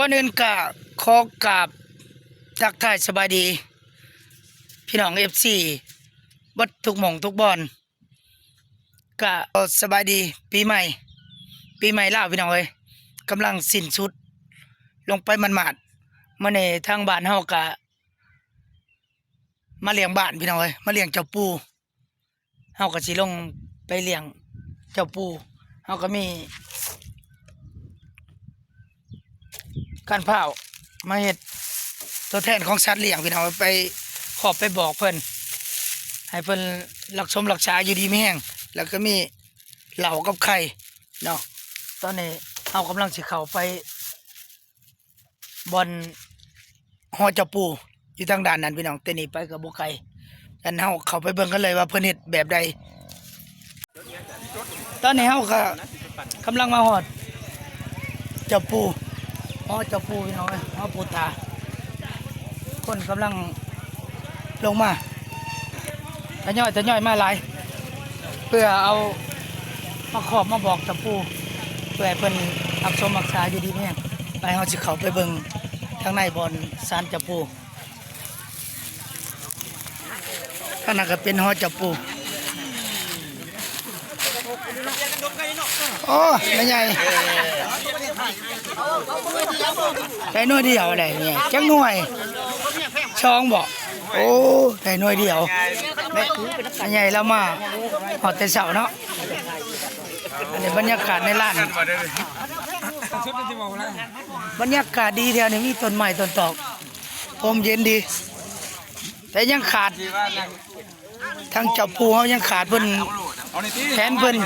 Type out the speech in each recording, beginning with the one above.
ก่อนอื่นก็ขอกราบทักทายสบายดีพี่น้อง FC บัดทุกหม่องทุกบอนก็สบายดีปีใหม่ลาวพี่น้องเอ้ยกำลังสิ้นสุดลงไปมันมาดมื้อนี้ทางบ้านเฮาก็มาเลี้ยงบ้านพี่น้องเอ้ยมาเลี้ยงเจ้าปู่เฮาก็สิลงไปเลี้ยงเจ้าปู่เฮาก็มีการเผามาเฮ็ดตัวแทนของสัตว์เลี้ยงพี่น้องไปขอบไปบอกเพิ่นให้เพิ่นรักษาอยู่ดีไม่แห้งแล้วก็มีเหล่ากับไข่เนาะตอนนี้เฮากำลังสิเข้าไปบอนหอเจ้าปู่อยู่ทางด้านนั้นพี่น้องแต่นี่ไปกับบ่ไกลกันเฮาเข้าไปเบิ่งกันเลยว่าเพิ่นเฮ็ดแบบใดตอนนี้เฮาก็กำลังมาฮอดเจ้าปู่หอเจ้าปู่พี่น้องเอ้ยหอปู่ตาคนกำลังลงมาทยอยมาหลายเพื่อเอามาขอบมาบอกเจ้าปู่เพื่อให้เพิ่นรักษาอยู่ดีแม่งไปเฮาสิเข้าไปเบิ่งทางในบ่อนศาลเจ้าปู่ข้างหน้าก็เป็นหอเจ้าปู่โอ้ไม่ใหญ่ได้หน่วยเดียวอะไรเนี่ยจักหน่วยช่องบอกโอ้ได้หน่วยเดียวไม่ใหญ่แล้วมาหอดแต่เสาเนาะอันนี้บรรยากาศในร้านบรรยากาศดีแถวนี้มีต้นไม้ต้นตอกลมเย็นดีแต่ยังขาดทางเจ้าปู่เขายังขาดเพิ่นแทนเพิ่น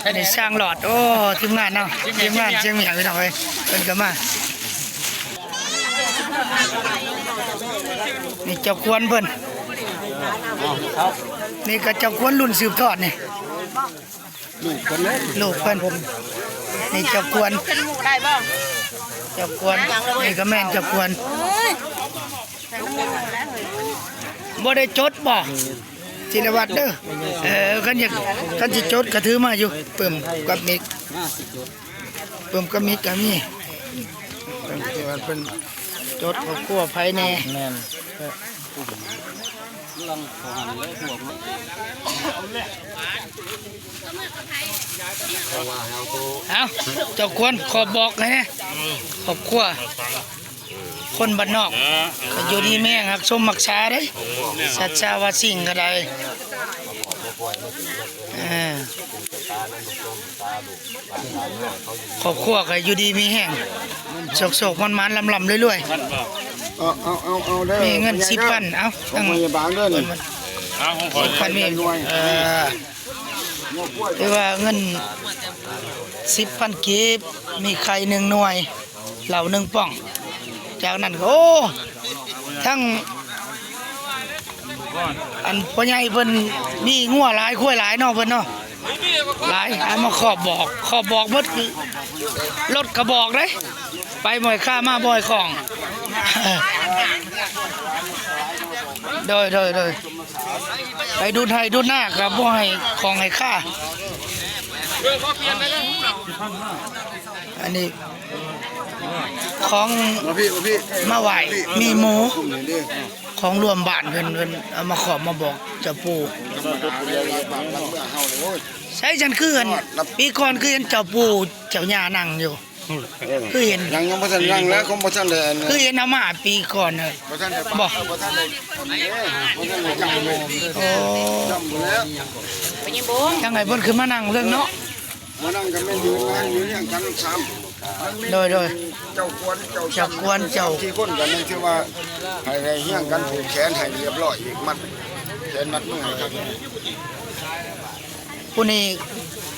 ให้ได้สร้างหลอดโอ้ทีมงานเนาะทีมงานเชียงใหม่พี่น้องเอ้ยเพิ่นก็มานี่เจ้าควรเพิ่นนี่ก็เจ้าควรรุ่นสืบทอดนี่ลูกเพิ่นนี่เจ้าควรเจ้าควรนี่ก็แม่นเจ้าควรบ่ได้จดบ่จิรวัตรเด้อคันสิจดก็ถือมาอยู่เปิ่มกับมิกก็มีมันเป็นจดครอบครัวภายในแม่นเอาเจ้าควรขอบอกไงเนี่ยครอบครัวคนบ้านนอกก็อยู่ดีแม่งหักสมมักษาเด้สัจจาวาสิ่งก็ได้ครอบครัวก็อยู่ดีมีแห้งโศกมันลำเรื่อยๆเอามีเงิน10,000เอาตั้ง10,000มีหรือว่าเงิน10,000กีบมีไข่1หน่วยเหล้า1ป่องจากนั้นโอ้ทั้งอันพ่อใหญ่เพิ่นมีงัวหลายควายหลายเนาะเพิ่นเนาะหลายเอามาขอบบอกหมดรถกระบอกเด้ไปบ่อยค่ามาบ่อยของโดยไปดูไทยดูหน้ากับบ่ให้ของให้ค่าอันนี้ของมาไหวมีหมูของรวมบ้านเพิ่นเอามาขอบมาบอกเจ้าปู่ใช่ฉันคือปีก่อนคือเห็นเจ้าปู่เจ้าย่านั่งอยู่คือเห็นยังบ่ทันนั่งแล้วคงบ่ทันได้คือเห็นเอามาปีก่อนน่ะบ่โอ้ยังไงเพิ่นคือมานั่งเรื่องเนาะมานั่งกันแม่นยืนนั่งอยู่อย่างกัน3โดยเจ้าควรที่คนกันนั่นคือว่าให้เฮียงกันผูกแขนให้เรียบร้อยอีกมัดแขนมัดมือให้ครับผู้นี้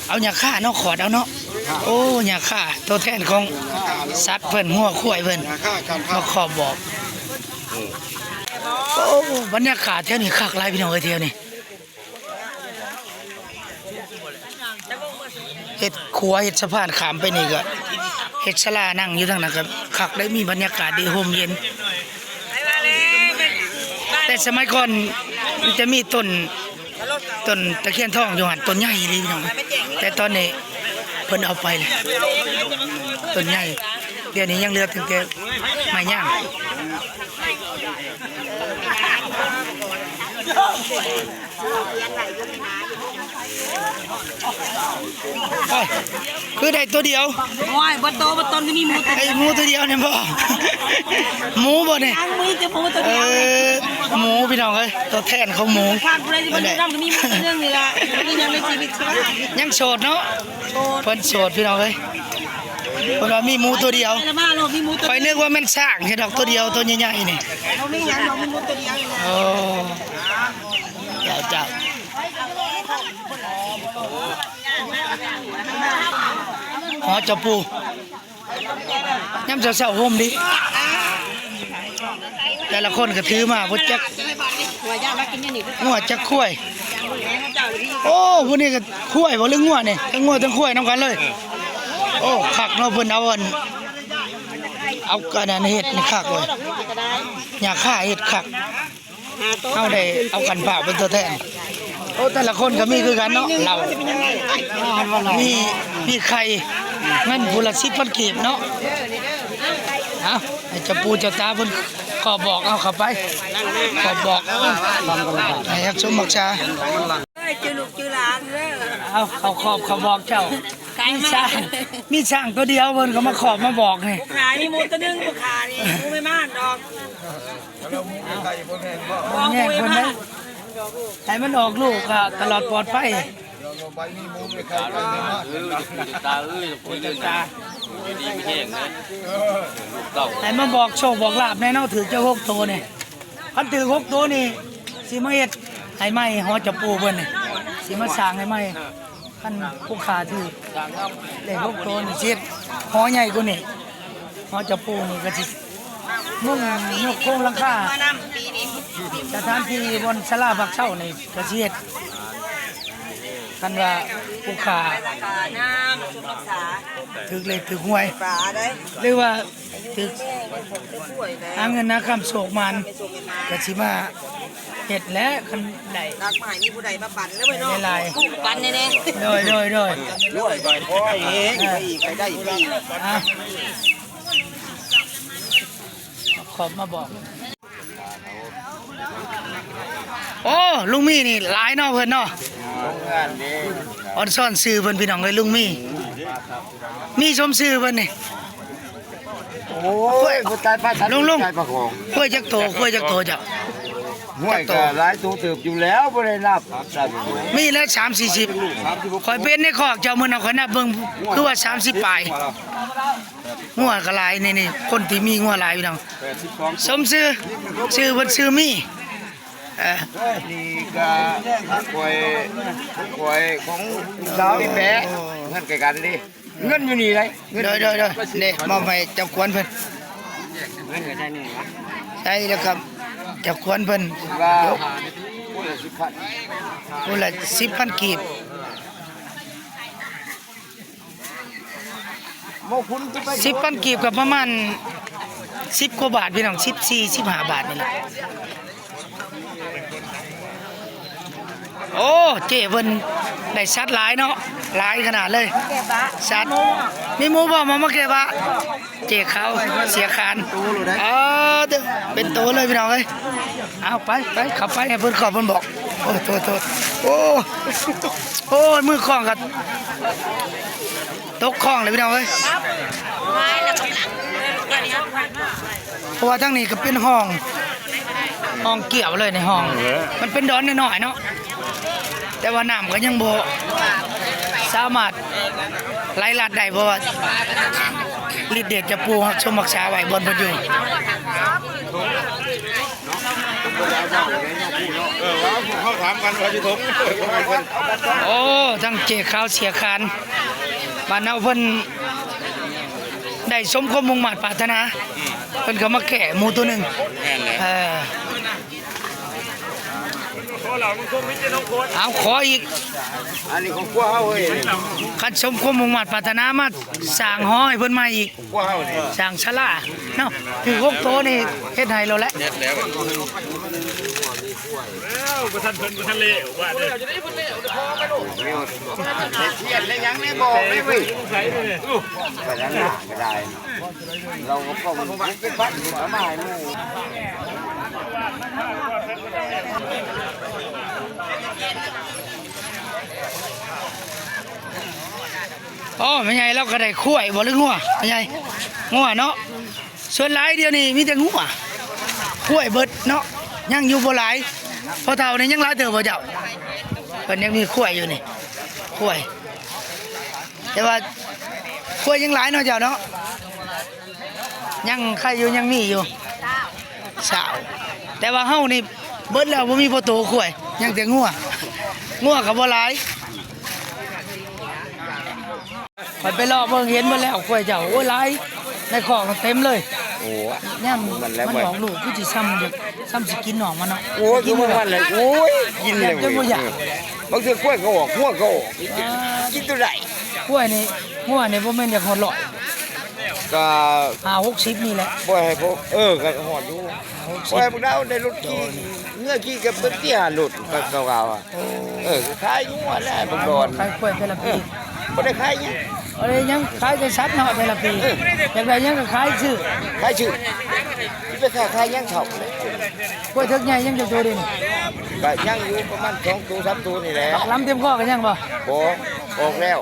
เอาหญ้าค่าเนาะขอดเอาเนาะโอ้หญ้าค่าตัวแทนของสัตว์เพิ่นหัวควายเพิ่นมาขอบอกโอ้บรรยากาศแถวนี้คักหลายพี่น้องเอ้ยแถวนี้เฮ็ดครัวเฮ็ดสะพานข้ามไปนี่ก็เฮ็ดศาลานั่งอยู่ทางนั้นก็คักได้มีบรรยากาศดีร่มเย็นแต่สมัยก่อนมันจะมีต้นตะเคียนทองอยู่หั่นต้นใหญ่เลยพี่น้องแต่ตอนนี้เพิ่นเอาไปเลยต้นใหญ่ เดี๋ยวนี้ยังเหลือถึงแก่ไม้ย่างโอ้ยคือได้ตัวเดียว โอ้ยบนโตบนต้นก็มีหมูตัว ไอ้หมูตัวเดียวเนี่ยบ่หมูบ่เนี่ย ทั้งมือจะหมูตัว เอ เดียว อหมูพี่น้องเอ้ยตัวแทนของหมู ข้างกูเลยที่บนน้ำก็มีหมูตัวนึงนี่ละนี่ยังไม่ชีวิตใช่ไหม ยังโสดเนาะ โต เพิ่นโสดพี่น้องเอ้ยเพิ่นว่ามีหมูตัวเดียว แล้วมาโลมีหมูตัว ข่อยนึกว่ามันสร้างเฮ็ดดอกตัวเดียวตัวใหญ่ๆนี่ เขาไม่ยังเรามีหมูตัวเดียวนี่แหละ โอ้เจ้าหอเจ้าปูย่ำเช้าๆห่มดิแต่ละคนก็ถือมาบ่จัก หัวย่ามากินนี่ งัวจักข้วยโอ้พวกนี้ก็ข้วยบ่หรืองัวนี่ทั้งงัวทั้งข้วยนํกันเลยโอ้คักเนาะเพิ่นเอาอันเอากระดานเฮ็ดนี่คักเลยอยากฆ่าเฮ็ดคักเอาได้เอากันเปล่าเป็นตัวแทนโอ้แต่ละคนก็มีคือกันเนาะเรามีไข่เงินผู้ละ10,000กีบเนาะเอาให้เจ้าปูเจ้าตาเพิ่นขอบอกเอาเข้าไปขอบอกให้ฮักสมบักชา จือลูกจือหลานเลย เอาเขาขอบเขาบอกเจ้ามีช่างตัวเดียวเพิ่นก็มาขอบมาบอกนี่ ขายมีหมูตัวนึงกูขายนี่กูไม่มากดอก แง่เพิ่นนะให้มันออกลูกก็ตลอดปลอดภัย ตาเอ้ยคุยเรื่องนะดีไม่แห้งนะเต่า ให้มาบอกโชคบอกลาบแน่เนาะถือเจ้า6ตัวนี่คันถือ6ตัวนี่สิมาเฮ็ดให้ไหม้ฮอดจะปูเพิ่นนี่สิมาสร้างให้ไหม้คันผู้ขาถือเลข6ตัวนี่สิฮอใหญ่กว่านี่ฮอจะปูนี่ก็สิมุ่งยกโครงหลังคา มาน้ำปีนี้ สถานที่บนศาลาพักเช่าในกระเชียดกันว่าผู้ขา ราคาน้ำชุมรักษา ถึกเล็กถึกหวย ปลาได้ หรือว่าถึก ช่วยแล้ว หาเงินนะคำโศกมันกระชิมาเห็ดและคันใด รักใหม่มีผู้ใดมาปั่นแล้วไปเนาะ ในลาย ปั่นแน่ โดย ด้วยไปขอเองไปได้อีก อ่ะขอบมาบอก โอ้ลุงมี่นี่หลายเนาะเพิ่นเนาะ งานนี้ ออนซ่อนซื้อเพิ่นพี่น้องเลยลุงมี่มีชมซื้อเพิ่นนี่ โอ้ยผู้ตายป้าฉัน ลุง ตายป้าของ กล้วยจักโตจ้ะ ห้วยก็หลายตัวเติบอยู่แล้วบ่ได้นับได้บ่รู้ มีแล้ว30-40ข่อยเป็นในคอกเจ้ามื้อน่ะข่อยนับเบิ่งคือว่า30ปลายงัวก็หลายนี่คนที่มีงัวหลายพี่น้องสมชื่อเพิ่นชื่อมี่นี่ก็ควยของสาวนี่แปะเงินไกกันดิเงินอยู่นี่เลย โดยนี่มอบให้เจ้าควรเพิ่น เงินก็ใช่นี่วะ ใช่แล้วครับเจ้าควรเพิ่น ว่า ยก ผู้ละ10,000 คนละ10,000กีบ บ่คุณจะไป 10,000กีบกับประมาณ10กว่าบาทพี่น้อง14-15 บาทนี่แหละโอ้เจ้เพิ่นได้สัตว์หลายเนาะหลายขนาดเลย ๆแกบ้า สัตว์มีหมูบ่มาเก็บอะเจ๊เขาเสียคานเด้อเป็นตัวเลยพี่น้องเอ้ยเอาไปขับไปให้เพิ่นขอบเพิ่นบอกโอ้โทษโอ้ยมือคล้องกันตกคล้องเลยพี่น้องเอ้ย ไม่แล้วก็แกนี้ เพราะว่าทั้งนี้ก็เป็นห้องเกี่ยวเลยในห้อง มันเป็นดอนน้อยๆเนาะแต่ว่าน้ำก็ยังบ่สามารถไหลลัดได้เพราะว่าฤทธิ์เดชจะปูชมรักษาไว้บนพยุง ว่าผมเข้าถามกันว่าสิถม โอ้ทั้งเจ๊ขาวเสียคานบ้านเฮาเพิ่นได้สมความมุ่งมั่นปรารถนาเพิ่นก็มาแก่หมูตัวหนึงเอาขออีก อันนี้ของพวกเฮาเว้ย คันสมความมุ่งมั่นปรารถนามาสร้างหอให้เพิ่นมาอีก พวกเฮานี่ สร้างศาลาเนาะคือ6โตนี่เฮ็ดให้เราแล้ว เน็ตแล้ว เทียนเลยยังได้บอกเลยเว้ยไปแล้วนะก็ได้ เราก็ป้องเป็นบ้านสบายลูก อ๋อไม่ใช่เราก็ได้คุ้ยบ่หรืองัวไม่ใช่งัวเนาะส่วนหลายเดียวนี่มีแต่งัวคุ้ยเบิดเนาะยังอยู่บ่หลายพอเท่านี่ยังหลายเติบบ่เจ้าเพิ่นยังมีคุ้ยอยู่นี่คุ้ยแต่ว่าคุ้ยยังหลายเนาะเจ้าเนาะยังใครอยู่ยังมีอยู่สาวแต่ว่าเฮานี่เบิดแล้วบ่มีบ่โตคุ้ยยังแต่งัวก็บ่หลายไปรอเบิ่งเห็นมาแล้วกล้วยเจ้าโอ้ยหลายในของเต็มเลย โอ้ เนี่ยมันหนองลูกคือสิซ้ำสิกินหนองมันเนาะ โอ้คือมันเลยโอ้ยกินเลยบางทีกล้วยก็ออกหัวก็ออกกินตัวไหน กล้วยนี่งัวนี่บ่แม่นอยากหอดร้อย ก็ 60นี่แหละ บ่ให้พวกก็หอดอยู่บ่ให้พวกเราได้รถขี่เงื่อขี่กับเตี้ยหลุดก็เก่าๆอ่ะขายอยู่ว่าแล้วพวกโดน ขายกล้วยแต่ละปี บ่ได้ขายยัง อะไรยังขายแต่สัตว์เนาะแต่ละปีแต่ใดยังก็ขายชื่อ ขายชื่อที่ไปขายยังเท่าก ล้วยทึกใหญ่ยังจะโตดิน ก็ยังอยู่ประมาณ2ตัว3ตัวนี่แหละ ลำเต็มข้อกันยังบ่ บ่ออกแล้ว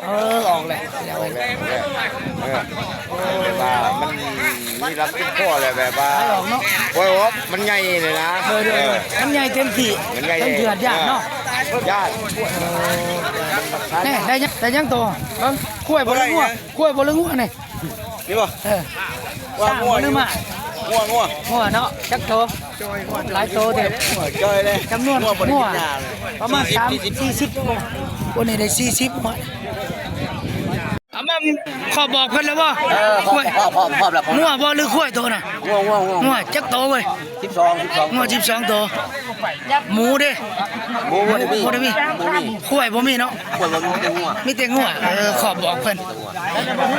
ออกแล้ว ออกแล้วแบบว่ามันมีรับติดข้อเลยแบบว่า ขายออกเนาะ โอ้ยมันใหญ่เลยนะ มันใหญ่เต็มที่ มันใหญ่ เต็มเถื่อนยากเนาะ ญาติ แน่ได้ยังโตเบิ่งกล้วยบ่ลึงงัวกล้วยบ่ลึงงัวนี่ นี่ป่ะ ว่างัวนึมา งัว งัวเนาะจักโตหลายโตเด้อ จอยเลย จำนวนงัวประมาณ40ตัววันนี้ได้40หมดเอามาขอบอกเพิ่นแล้วว่ากล้วย พร้อมแล้ว งัวบ่หรือกล้วยโตน่ะ งัว งัวจักโตเว้ย 12 งัว12โตหมูเด้ หมูบ่ได้มี บ่ได้มีกล้วยบ่มีเนาะ คนบ่มีงัว มีแต่งัวขอบอกเพิ่น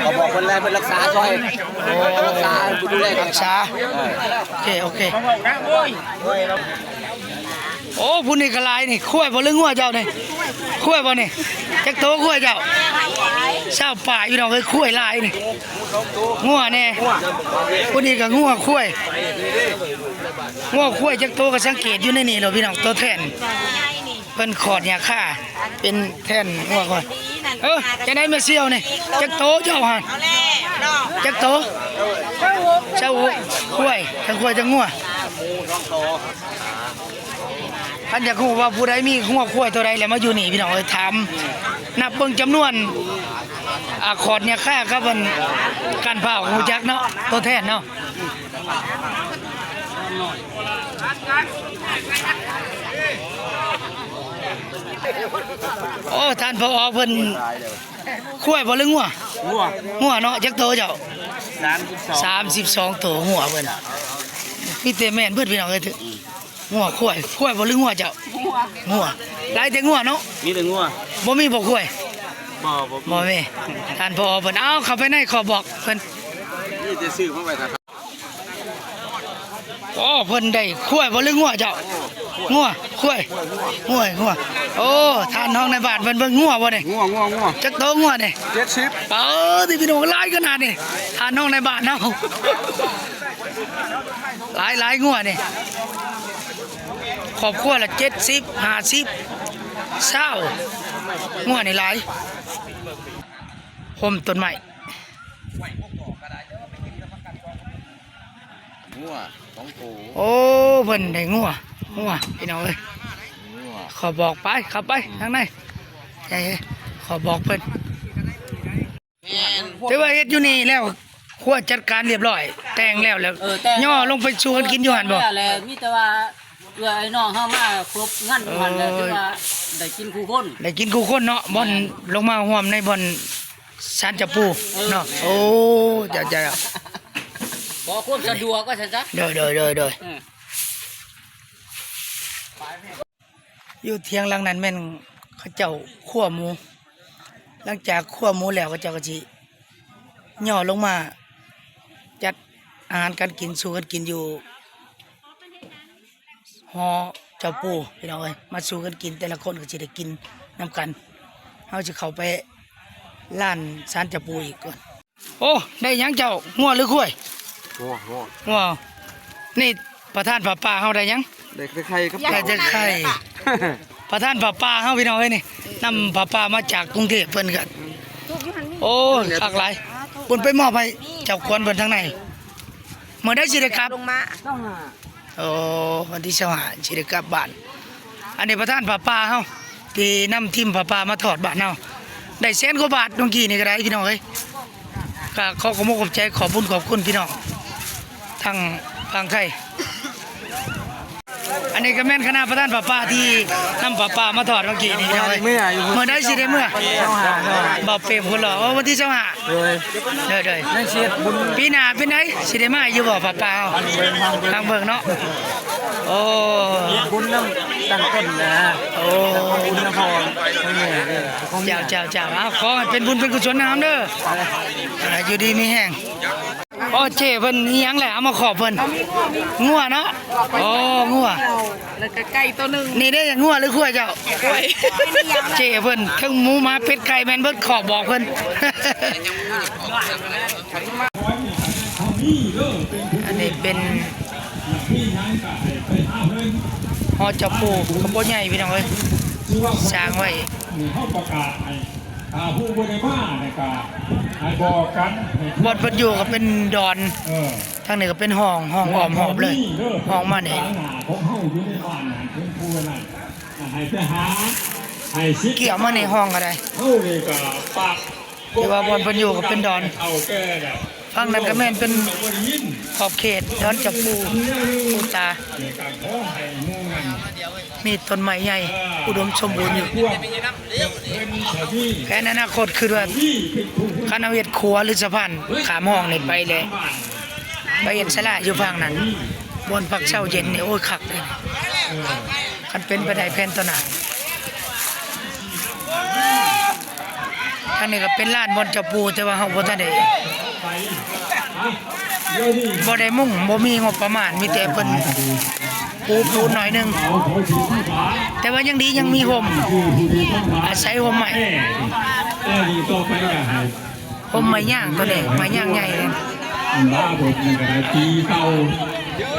เขาบอกคนแรกเป็นรักษาซอยรักษาดูแล รักษาโอเคโอ้ผู้นี้ก็หลายนี่กล้วยบ่หรืองัวเจ้านี่กล้วยบ่นี่จักโตกล้วยเจ้าชาวป่าอยู่ดอกเอ้ยกล้วยหลายนี่งัวแน่ผู้นี้ก็งัวกล้วยจักโตก็สังเกตอยู่ในนี่แหละพี่น้องตัวแทนเพิ่นขอดหญ้าค่าเป็นแทนงัวก่อนจะได้มาเสี่ยวนี่จักโตเจ้าหั่นจักโตเจ้ากล้วยทั้งกล้วยทั้งงัวท่านอยากรู้ว่าผู้ใดมีงัวกล้วยตัวใดแล้วมาอยู่นี่พี่น้องเอ้ยถามนับเบิ่งจำนวนขอดหญ้าค่าครับมันการเผาฮู้จักเนาะตัวแทนเนาะโอ้ท่านผอเพิ่นคุ้ยบ่หรืองัวเนาะจักโตเจ้า32โตหัวเพิ่นมีแต่แม่นเพิ่นพี่น้องเอ้ยงัวคุ้ยบ่หรืองัวเจ้างัวหลายแต่งัวเนาะ มีแต่งัว บ่มีบ่คุ้ย บ่ บ่มีท่านผอเพิ่นเอาเข้าไปในขอบอกเพิ่น นี่จะซื้อมาไว้ครับ โอ้เพิ่นได้คุ้ยบ่หรืองัวเจ้างัวคุ้ยงัวโอ้ท่านน้องในบ้านเพิ่นเบิ่งงัวบ่นี่ งัว จักโตงัวนี่ 70 ที่พี่น้องหลายขนาดนี้ทานน้องในบ้านเนาะหลายงัวนี่ครอบครัวละ70 50 20งัวนี่หลายห่มต้นไม้ งัวของกู โอ้เพิ่นได้งัวพี่น้องเอ้ยขอบอกไปเข้าไปทางในใหญ่ขอบอกเพิ่นแต่ว่าเฮ็ดอยู่นี่แล้วครัวจัดการเรียบร้อย แต่งแล้วย่อลงไปชวนกินอยู่หั่นบ่ แล้วมีแต่ว่าไอ้น้องเฮามาครบงั้นมันแล้วที่ว่าได้กินคู่คน ได้กินคู่คนเนาะบ่อนลงมาร่วมในบ่อนสารจับปูเนาะโอ้จ้า ขอความสะดวกก็ซั่นซะ เด้ออยู่เถียงหลังนั้นแม่นเขาเจ้าคั่วหมูหลังจากคั่วหมูแล้วเขาเจ้าก็สิย่อลงมาจัดอาหารการกินสู่กันกินอยู่หอเจ้าปู่พี่น้องเอ้ยมาสู่กันกินแต่ละคนก็สิได้กินนํกันเฮาสิเข้าไปร้านศาลเจ้าปู่อีกก่อน โอ้ได้หยังเจ้างัวหรือข้วย งัว งัวนี่ประธานป่าป่าเฮาได้หยัง เด็กใครครับ ได้จะไข่ประธานป่าป่าเฮาพี่น้องเอ้ยนี่นำป่าป่ามาจากกรุงเทพเพิ่นกันโอ้คักหลายเพิ่นไปมอบให้เจ้าควรเพิ่นทางในเมื่อได้สิได้กลับ ลงมา โอ้วันที่25สิได้กลับบ้านอันนี้ประธานป่าป่าเฮาที่นำทีมป่าป่ามาทอดบ้านเฮาได้แสนกว่าบาทเมื่อกี้นี่ก็ได้พี่น้องเอ้ยก็ขอขอบคุณขอบใจขอบคุญขอบคุณพี่น้องทางฝั่งไทยอันนี้ก็แม่นคณะประธานป่าป่าที่นำป่าป่ามาทอดเมื่อกี้นี่พี่น้องเอ้ยเมื่อได้สิได้เมื่อบ่เปรมคนหรอโอ้วันที่25เด้อนั่นสิบุญปีหน้าเป็นไดสิได้มาอยู่บ่ป่าป่าเฮาทางเบิ่งเนาะโอ้บุญนำตั้งต้นนะโอ้บุญนพรเจ้าขอให้เป็นบุญเป็นกุศลนำเด้ออยู่ดีมีแห้งโอ้เจ้เพิ่นอีหยังแหละเอามาขอบเพิ่นงัวเนาะโอ้งัว แล้วก็ไก่ตัวหนึ่ง นี่ได้งัวหรือขั้วเจ้าเจ้เพิ่นทั้งหมูหมาเป็ดไก่แม่นเบิดขอบบอกเพิ่น อันนี้เป็นหอจับปูกระโปงใหญ่พี่น้องเอ้ยสร้างไว้ มีเข้าประกาศให้ผู้บริมานะครับให้บอกกันให้ บอดเพิ่นอยู่ก็เป็นดอน เออ ทางนี้ก็เป็นห้องอ้อมหอบเลยห้องมานี่ หาของเฮาอยู่ในบ้านน่ะเพิ่นผู้นั่นให้ไปหาให้สิ เกี่ยวมาในห้องก็ได้ เฮานี่ก็ปาก แต่ว่าบอดเพิ่นอยู่ก็เป็นดอน เอาแก่แล้ว ฝั่งนั้นก็แม่นเป็น บ่ได้ยิน ขอบเขตดอนจับปูปูตา ในการขอให้หมู่นั้น มีต้นไม้ใหญ่อุดมสมบูรณ์อยู่ พวกเพิ่นสามี แค่อนาคตคือว่า ที่เป็นผู้ คณะเวทครัวหรือสะพานขามห้องนี่ไปเลย บ้าน ไปเห็นสลาอยู่ฝั่งนั้นบนพักเช้าเย็นนี่โอ้ยคักเลยคันเป็นไปได้แผ่นตัวหนาอันนี้ก็เป็นร้านบอนเจ้าปูแต่ว่าเฮาบ่ทันได้ เดี๋ยวนี้ บ่ได้มุ่งบ่มีงบประมาณมีแต่เพิ่นปูหน่อยหนึง เอาขอถึงผู้ฟ้า แต่ว่ายังดียังมีห่ม คือผู้ดีต้องฟ้า อาศัยห่มใหม่ ดีต่อไปอย่าให้ ห่มไม้ย่างตัวนี้ไม้ย่างใหญ่เลย บ้าบดนี่ก็ได้ปีเก่า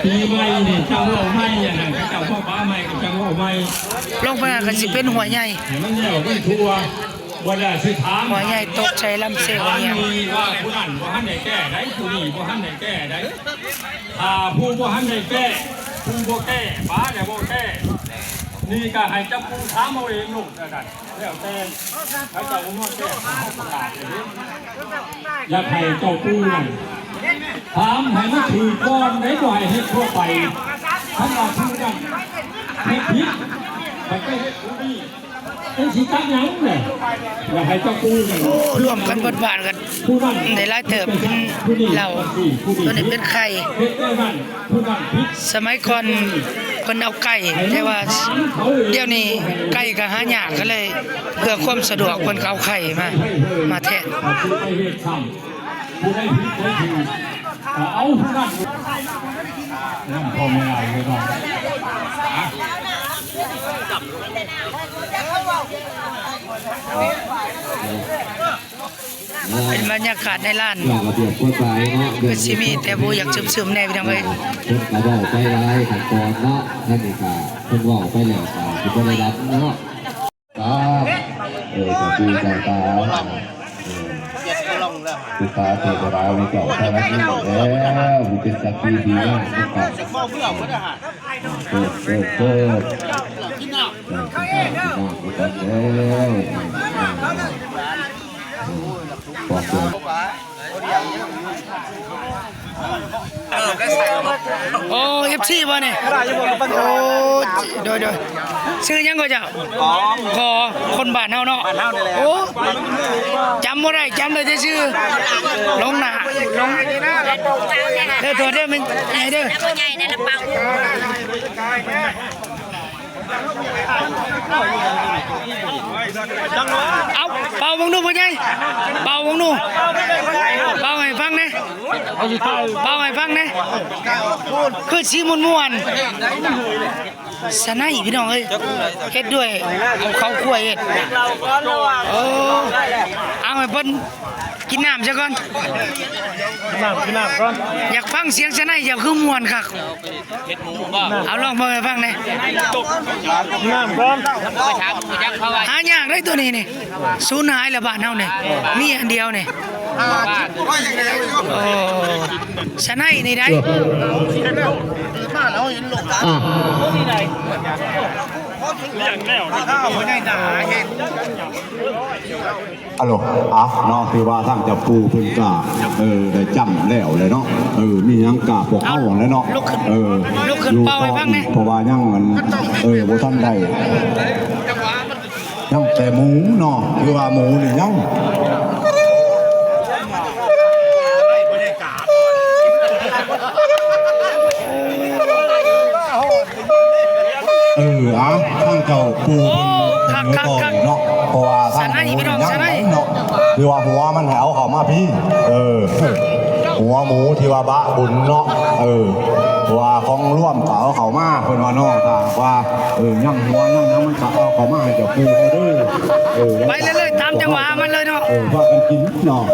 ปีใหม่นี่เจ้าเอาใหม่อย่างนั้นเจ้าพ่อป้าใหม่กับเจ้าเอาใหม่ ลงไปก็สิเป็นหัวใหญ่ ให้มันเหี่ยวมันทั่วบ่ได้สิถาม หัวใหญ่ตกใช้ลำเซล ถาม เนี่ย มีว่าผู้นั้นบ่ทันได้แก้ได้ผู้นี้บ่ทันได้แก้ได้ผู้บ่ทันได้แก้ผู้บ่แก้ป้าเนี่ยบ่แก้นี่ก็ให้จับผู้ถามเอาเองลูกแล้วกันแล้วแต่เขาเจ้าบ่มาแก้เขาประกาศอย่างนี้อยากให้เจ้าผู้นั่นถามให้มันถือก่อนได้บ่ให้เฮ็ดทั่วไปถ้าเราทำกันเฮ็ดผิดไปแก้เฮ็ดผู้นี้เป็นสิตักหยังเนี่ยอยากให้เจ้าผู้นั่น ร่วมกันบทบาทกัน ผู้นั้น ในหลายเติบเป็นเหล่าตัวนี้เป็นไข่ เฮ็ดได้นั่นผู้นั้นผิด สมัยก่อนคนเอาไก่แต่ว่าเดี๋ยวนี้ไก่ก็หายากก็เลยเพื่อความสะดวกคนก็เอาไข่มาแทน ผู้ได้เฮ็ดซ้ำผู้ได้ผิดได้ถูกเอาผู้นั้นนั่นพอไม่ได้เลยน้อง เป็นบรรยากาศในร้าน อย่างระเบียบกฎหมายเนาะ ก็สิมีแต่บ่อยากซึมๆแน่พี่น้องเอ้ย เพิ่นก็บอกไปหลายขั้นตอนเนาะนั่นนี่ก็เพิ่นบอกไปแล้วก็สิบ่ได้รับเนาะครับก็ปีกตาคือตาเทวดาวิเจ้าพระรัตน์แล้วมีเป็นสักปีดีมากนะครับเกิดกินน้ำแล้วบอกเลย โอ้ FC บ่เนี่ยโอ้โดยชื่อหยังก็เจ้าขอคนบ้านเฮาเนาะโอ้จำบ่ได้จำได้แต่ชื่อลงหน้าลงเด้อโทษเด้อมันใหญ่เด้อ ตัวใหญ่ในละเปา เอาเป่าวงนูพ่อใหญ่เป่าวงนูเป่าให้ฟังนะเป่าให้ฟังนะคือสีม่วนๆสนัยพี่น้องเอ้ยเฮ็ดด้วยเอาข้าวคั่วเฮ็ดโอ้เอาให้เพิ่น กินน้ำซะก่อน กินน้ำก่อน อยากฟังเสียงชะไนอย่าคือม่วนคัก เฮ็ดหมูบ่ เอาลองเบิ่งให้ฟังหน่อย กินน้ำก่อน ไปถามผู้จักเขาว่า หายากได้ตัวนี้นี่สูญหายแล้วบ้านเฮานี่มีอันเดียวนี่โอ้ชะไนนี่ได้ อ่ะ อะโหลเนาะคือว่าทางเจะปูเพิ่นกะได้จำแล้วเลยเนาะมีหยังกะพวกเฮาแล้วเนาะลุกขึ้นเป่าให้ฟังแน่ เพราะว่ายังมันบ่ทันได้ยังแต่หมูเนาะคือว่าหมูนี่ยังทางเจ้าปูเพิ่นก่อนเนาะเพราะว่าทางหมูนี่ยังเนาะคือว่าหัวมันให้เอาเข้ามาพี่หัวหมูที่ว่าบะบุญเนาะว่าของร่วมเขาเขามาเพิ่นว่าเนาะถ้าว่ายังหัวยังมันก็เอาเขามาให้เจ้าปูเด้อไปเรื่อยๆตามจังหวะมันเลยเนาะ ว่ากันกินเนาะ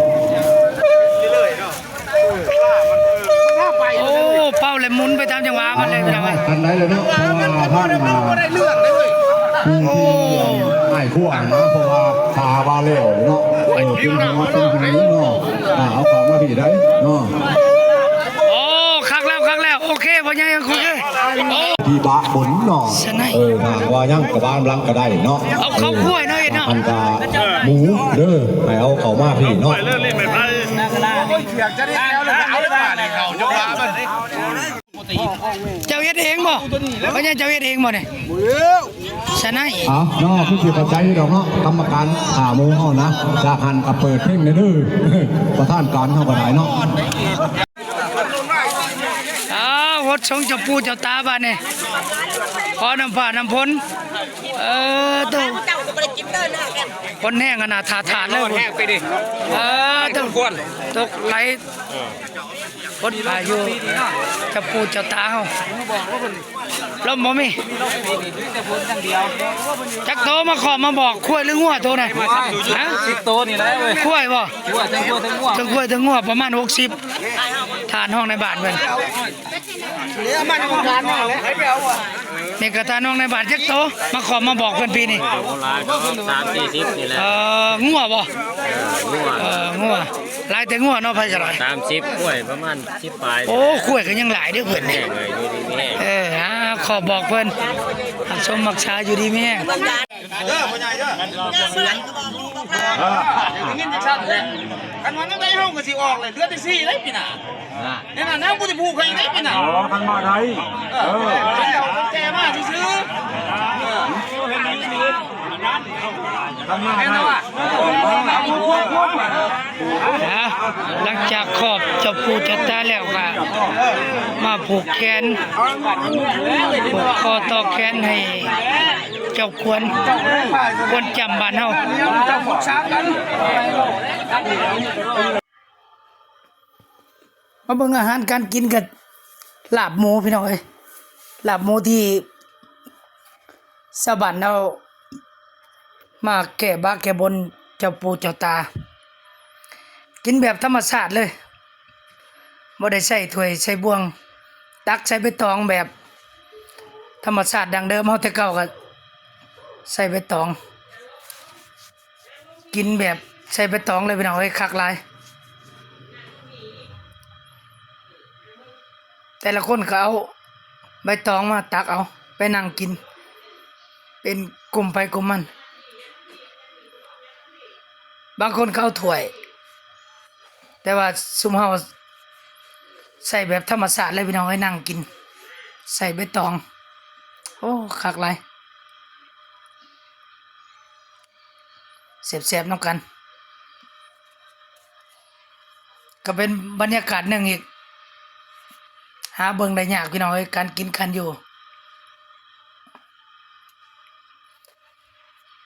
โอ้เป่าเลยหมุนไปตามจังหวะมันเลยพี่น้องเอ้ย อันไหนเลยเนาะเพราะว่าท่านมาได้เรื่องเลยไอ้คู่อ่านนะเพราะว่าตาว่าเลี้ยวเนาะเป็นหัวเป็นหูเนาะเอาของมาพี่ได้เนาะ โอ้คักแล้วโอเคบ่ยังคุยเลยโอ้ ที่บะบนเนาะทางว่ายังกระบ้านรังก็ได้เนาะ เอาข้าวคั่วหน่อยเนาะ อันกาหมูเด้อให้เอาเขามาพี่เนาะ เจ้าเฮ็ดเองบ่บ่ยังเจ้าเฮ็ดเองบ่เนี่ยชะไน เนาะผู้เกี่ยวกับใจดอกเนาะกรรมการขาหมูเฮานะจากหันกับเปิดเพลงเด้อประธานการเฮาก็ได้เนาะ วดสงเจ้าปู่เจ้าตาบ้านนี่ขอน้ำผ้าน้ำพ้นตู้คนแห้งขนาดถาดเลยแห้งไปดิตู้ตกไหลคนพายุเจ้าปู่เจ้าตาเฮาแล้วบ่มีจักโตมาขอมาบอกคุ้ยหรืองัวโตน่ะฮะ10โตนี่แหละเว้ย คุ้ยบ่ ทั้งงัวทั้งงัว ทั้งงัวประมาณ60ทานห้องในบ้านเพิ่นนี่ก็ทานห้องในบ้านจักโตมาขอมาบอกเพิ่นปีนี้ โบราณก็30-40นี่แหละ งัวบ่งัวหลายแต่งัวเนาะไผก็หลาย 30กล้วยประมาณ10ปลาย โอ้คุ้ยก็ยังหลายเด้อเพิ่นนี่ แห้งเลยอยู่ดีแห้ง ขอบอกเพิ่นหักชมมักชาอยู่ดีแม่ง กันวันนั้นได้ห้องก็สิออกเลยเดือนที่4เลยพี่น่ะนี่น่ะน้ำกูจะพูดใครได้พี่น่ะกันมาได้แกมาซื้อหลังจากขอบเจ้าปู่เจ้าตาแล้วก็มาผูกแขนผูกคอต่อแขนให้เจ้าควรจำบ้านเฮามาเบิ่งอาหารการกินกับลาบหมูพี่น้องเอ้ยลาบหมูที่ชาวบ้านเฮามาแก้บาแก้บนเจ้าปู่เจ้าตากินแบบธรรมชาติเลยบ่ได้ใส่ถ้วยใส่บ่วงตักใส่ใบตองแบบธรรมชาติดังเดิมเฮาแต่เก่าก็ใส่ใบตองกินแบบใส่ใบตองเลยพี่น้องเอ้ยคักหลายแต่ละคนก็เอาใบตองมาตักเอาไปนั่งกินเป็นกลุ่มไปกลุ่มมันบางคนก็เอาถ้วยแต่ว่าซุมเฮาใส่แบบธรรมชาติเลยพี่น้องให้นั่งกินใส่ใบตองโอ้คักหลายเสียบๆน้ำกันก็เป็นบรรยากาศหนึ่งอีกหาเบิ่งได้ยากพี่น้องเอ้ยการกินกันอยู่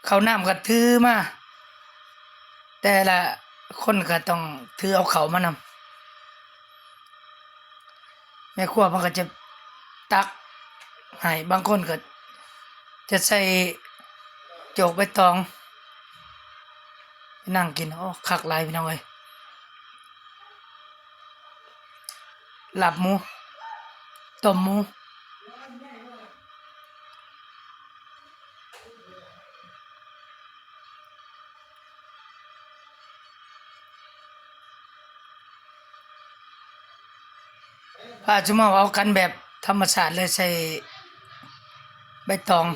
ข้าวน้ำก็ถือมาแต่ละคนก็ต้องถือเอาเขามานำแม่ครัวมันก็จะตักให้บางคนก็จะใส่โจกใบตองนั่งกินโอ้คักหลายพี่น้องเอ้ย หลับหมูต้มหมูอาจจะมาเอากันแบบธรรมชาติเลยใส่ใบตอง